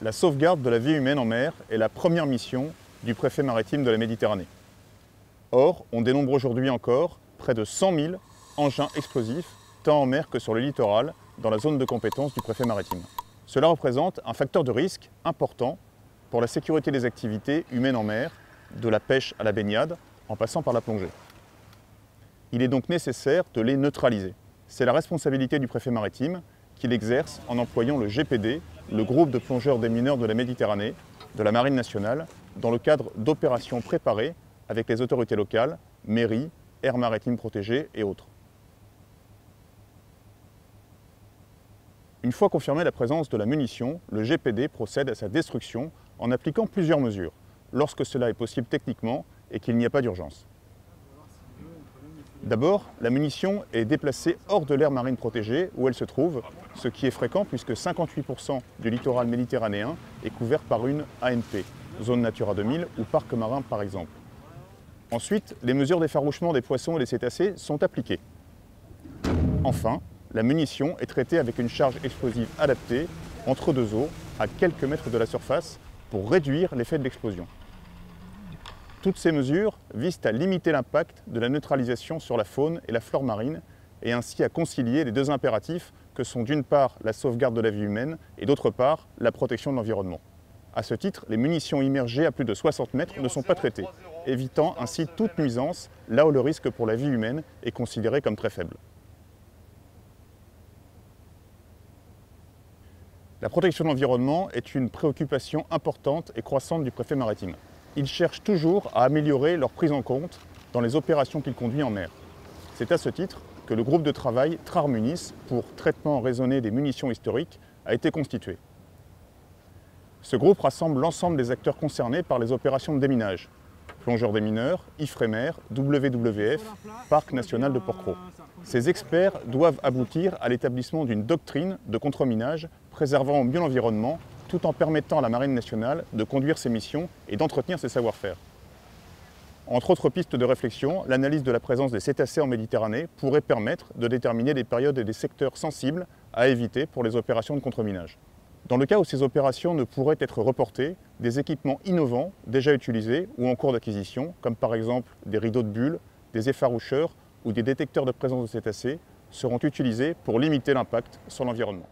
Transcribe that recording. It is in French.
La sauvegarde de la vie humaine en mer est la première mission du préfet maritime de la Méditerranée. Or, on dénombre aujourd'hui encore près de 100 000 engins explosifs, tant en mer que sur le littoral, dans la zone de compétence du préfet maritime. Cela représente un facteur de risque important pour la sécurité des activités humaines en mer, de la pêche à la baignade, en passant par la plongée. Il est donc nécessaire de les neutraliser. C'est la responsabilité du préfet maritime qui l'exerce en employant le GPD, le groupe de plongeurs démineurs de la Méditerranée, de la Marine nationale, dans le cadre d'opérations préparées avec les autorités locales, mairies, aires maritimes protégées et autres. Une fois confirmée la présence de la munition, le GPD procède à sa destruction en appliquant plusieurs mesures, lorsque cela est possible techniquement et qu'il n'y a pas d'urgence. D'abord, la munition est déplacée hors de l'aire marine protégée où elle se trouve, ce qui est fréquent puisque 58% du littoral méditerranéen est couvert par une ANP, zone Natura 2000 ou parc marin par exemple. Ensuite, les mesures d'effarouchement des poissons et des cétacés sont appliquées. Enfin, la munition est traitée avec une charge explosive adaptée entre deux eaux, à quelques mètres de la surface, pour réduire l'effet de l'explosion. Toutes ces mesures visent à limiter l'impact de la neutralisation sur la faune et la flore marine et ainsi à concilier les deux impératifs que sont d'une part la sauvegarde de la vie humaine et d'autre part la protection de l'environnement. À ce titre, les munitions immergées à plus de 60 mètres ne sont pas traitées, évitant ainsi toute nuisance là où le risque pour la vie humaine est considéré comme très faible. La protection de l'environnement est une préoccupation importante et croissante du préfet maritime. Il cherche toujours à améliorer leur prise en compte dans les opérations qu'il conduit en mer. C'est à ce titre que le groupe de travail TRARMUNIS pour traitement raisonné des munitions historiques a été constitué. Ce groupe rassemble l'ensemble des acteurs concernés par les opérations de déminage. Plongeurs démineurs, Ifremer, WWF, Parc national de Porquerolles. Ces experts doivent aboutir à l'établissement d'une doctrine de contre-minage préservant au mieux l'environnement tout en permettant à la Marine nationale de conduire ses missions et d'entretenir ses savoir-faire. Entre autres pistes de réflexion, l'analyse de la présence des cétacés en Méditerranée pourrait permettre de déterminer des périodes et des secteurs sensibles à éviter pour les opérations de contre-minage. Dans le cas où ces opérations ne pourraient être reportées, des équipements innovants déjà utilisés ou en cours d'acquisition, comme par exemple des rideaux de bulles, des effaroucheurs ou des détecteurs de présence de cétacés, seront utilisés pour limiter l'impact sur l'environnement.